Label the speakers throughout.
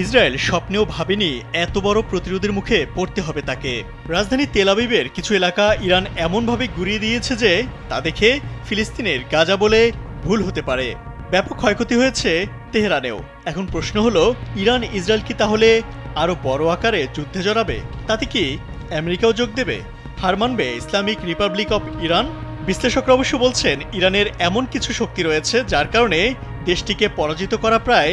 Speaker 1: Israel স্বপ্নেও ভাবেনি এত বড় প্রতিরোধের মুখে পড়তে হবে তাকে। রাজধানী তেল আবিবের কিছু এলাকা ইরান এমনভাবে গুঁড়িয়ে দিয়েছে যে তা দেখে ফিলিস্তিনের গাজা বলে ভুল হতে পারে। ব্যাপক ক্ষয়ক্ষতি হয়েছে তেহরানেও। এখন প্রশ্ন হলো, ইরান ইসরায়েল কি তাহলে আরও বড় আকারে যুদ্ধে জড়াবে? তাতে কি আমেরিকাও যোগ দেবে? হার মানবে ইসলামিক রিপাবলিক অব ইরান? বিশ্লেষকরা অবশ্য বলছেন, ইরানের এমন কিছু শক্তি রয়েছে যার কারণে দেশটিকে পরাজিত করা প্রায়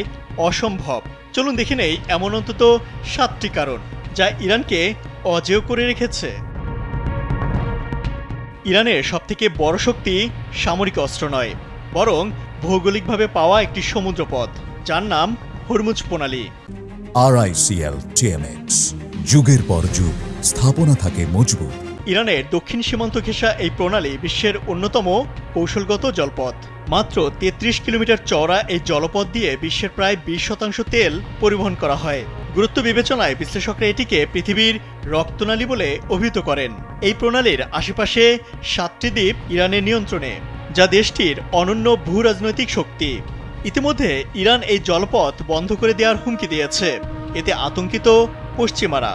Speaker 1: অসম্ভব। চলুন দেখে নেই এমন অন্তত 7টি কারণ যা ইরানকে অজেয় করে রেখেছে। ইরানের সবথেকে বড় শক্তি সামরিক অস্ত্র নয়, বরং ভৌগোলিকভাবে পাওয়া একটি সমুদ্রপথ, যার নাম হরমুজ প্রণালী।
Speaker 2: RICL TMX, যুগের পর যুগ স্থাপনা থাকে মজবুত।
Speaker 1: ইরানের দক্ষিণ সীমান্ত ঘেঁষা এই প্রণালী বিশ্বের অন্যতম কৌশলগত জলপথ। মাত্র 33 কিলোমিটার চওড়া এই জলপথ দিয়ে বিশ্বের প্রায় 20% তেল পরিবহন করা হয়। গুরুত্ব বিবেচনায় বিশ্লেষকরা এটিকে পৃথিবীর রক্তনালী বলে অভিহিত করেন। এই প্রণালীর আশেপাশে 7টি দ্বীপ ইরানের নিয়ন্ত্রণে, যা দেশটির অনন্য ভূ রাজনৈতিক শক্তি। ইতিমধ্যে ইরান এই জলপথ বন্ধ করে দেওয়ার হুমকি দিয়েছে। এতে আতঙ্কিত পশ্চিমারা।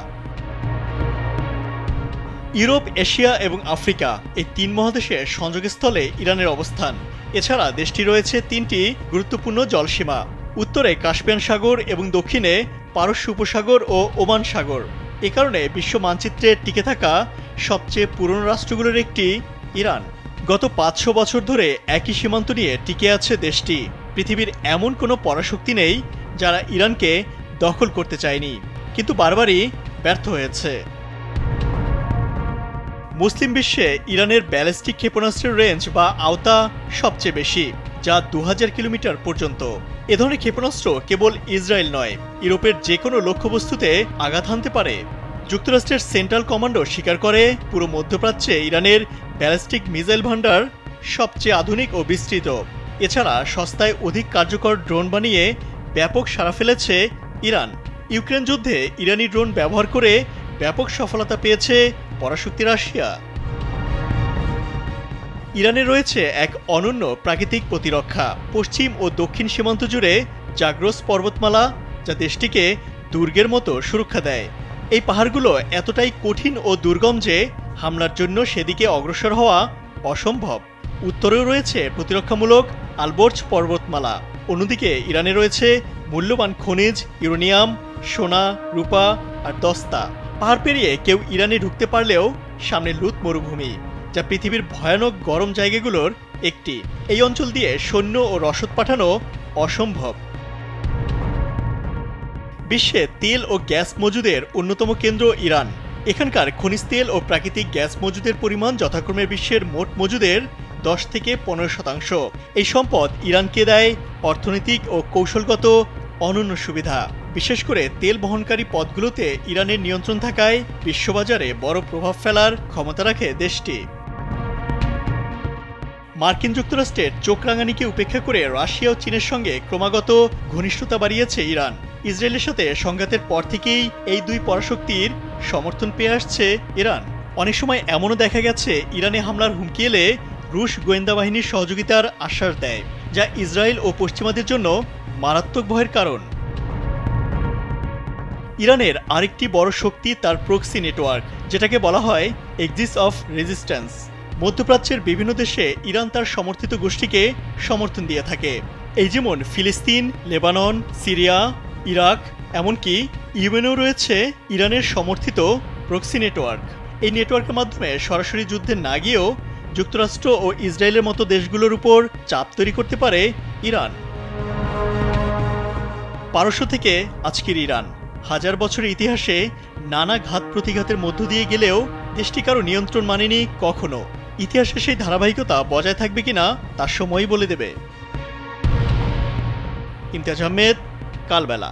Speaker 1: ইউরোপ, এশিয়া এবং আফ্রিকা এই 3 মহাদেশের সংযোগস্থলে ইরানের অবস্থান। এছাড়া দেশটি রয়েছে 3টি গুরুত্বপূর্ণ জলসীমা, উত্তরে কাস্পিয়ান সাগর এবং দক্ষিণে পারস্য উপসাগর ও ওমান সাগর। এ কারণে বিশ্ব মানচিত্রে টিকে থাকা সবচেয়ে পুরনো রাষ্ট্রগুলোর একটি ইরান। গত 500 বছর ধরে একই সীমান্ত নিয়ে টিকে আছে দেশটি। পৃথিবীর এমন কোনো পরাশক্তি নেই যারা ইরানকে দখল করতে চায়নি, কিন্তু বারবারই ব্যর্থ হয়েছে। মুসলিম বিশ্বে ইরানের ব্যালিস্টিক ক্ষেপণাস্ত্রের রেঞ্জ বা আওতা সবচেয়ে বেশি, যা 2000 কিলোমিটার পর্যন্ত। এ ধরনের ক্ষেপণাস্ত্র কেবল ইসরায়েল নয়, ইউরোপের যে কোনো লক্ষ্যবস্তুতে আঘাত হানতে পারে। যুক্তরাষ্ট্রের সেন্ট্রাল কমান্ডো স্বীকার করে, পুরো মধ্যপ্রাচ্যে ইরানের ব্যালিস্টিক মিসাইল ভান্ডার সবচেয়ে আধুনিক ও বিস্তৃত। এছাড়া সস্তায় অধিক কার্যকর ড্রোন বানিয়ে ব্যাপক সাড়া ফেলেছে ইরান। ইউক্রেন যুদ্ধে ইরানি ড্রোন ব্যবহার করে ব্যাপক সফলতা পেয়েছে পরাশক্তি রাশিয়া। ইরানে রয়েছে এক অনন্য প্রাকৃতিক প্রতিরক্ষা। পশ্চিম ও দক্ষিণ সীমান্ত জুড়ে জাগ্রস পর্বতমালা, যা দেশটিকে দুর্গের মতো সুরক্ষা দেয়। এই পাহাড়গুলো এতটাই কঠিন ও দুর্গম যে হামলার জন্য সেদিকে অগ্রসর হওয়া অসম্ভব। উত্তরেও রয়েছে প্রতিরক্ষামূলক আলবর্জ পর্বতমালা। অন্যদিকে ইরানে রয়েছে মূল্যবান খনিজ, ইউরেনিয়াম, সোনা, রূপা আর দস্তা। পাহাড় পেরিয়ে কেউ ইরানে ঢুকতে পারলেও সামনে লুত মরুভূমি, যা পৃথিবীর ভয়ানক গরম জায়গাগুলোর একটি। এই অঞ্চল দিয়ে সৈন্য ও রসদ পাঠানো অসম্ভব। বিশ্বে তেল ও গ্যাস মজুদের অন্যতম কেন্দ্র ইরান। এখানকার খনিজ তেল ও প্রাকৃতিক গ্যাস মজুদের পরিমাণ যথাক্রমে বিশ্বের মোট মজুদের 10 থেকে 15%। এই সম্পদ ইরানকে দেয় অর্থনৈতিক ও কৌশলগত অনন্য সুবিধা। বিশেষ করে তেল বহনকারী পথগুলোতে ইরানের নিয়ন্ত্রণ থাকায় বিশ্ববাজারে বড় প্রভাব ফেলার ক্ষমতা রাখে দেশটি। মার্কিন যুক্তরাষ্ট্রের চোখ রাঙানিকে উপেক্ষা করে রাশিয়া ও চীনের সঙ্গে ক্রমাগত ঘনিষ্ঠতা বাড়িয়েছে ইরান। ইসরায়েলের সাথে সংঘাতের পর থেকেই এই দুই পরাশক্তির সমর্থন পেয়ে আসছে ইরান। অনেক সময় এমনও দেখা গেছে, ইরানে হামলার হুমকি এলে রুশ গোয়েন্দা বাহিনীর সহযোগিতার আশ্বাস দেয়, যা ইসরায়েল ও পশ্চিমাদের জন্য মারাত্মক ভয়ের কারণ। ইরানের আরেকটি বড় শক্তি তার প্রক্সি নেটওয়ার্ক, যেটাকে বলা হয় এক্সিস অফ রেজিস্ট্যান্স। মধ্যপ্রাচ্যের বিভিন্ন দেশে ইরান তার সমর্থিত গোষ্ঠীকে সমর্থন দিয়ে থাকে। এই যেমন ফিলিস্তিন, লেবানন, সিরিয়া, ইরাক, এমনকি ইয়েমেনেও রয়েছে ইরানের সমর্থিত প্রক্সি নেটওয়ার্ক। এই নেটওয়ার্কের মাধ্যমে সরাসরি যুদ্ধে না গিয়েও যুক্তরাষ্ট্র ও ইসরায়েলের মতো দেশগুলোর উপর চাপ তৈরি করতে পারে ইরান। পারস্য থেকে আজকের ইরান হাজার বছরের ইতিহাসে নানা ঘাত প্রতিঘাতের মধ্য দিয়ে গেলেও দেশটি কারো নিয়ন্ত্রণ মানেনি কখনো। ইতিহাসে সেই ধারাবাহিকতা বজায় থাকবে কিনা তার সময়ই বলে দেবে। ইমতিয়াজ আহমেদ, কালবেলা।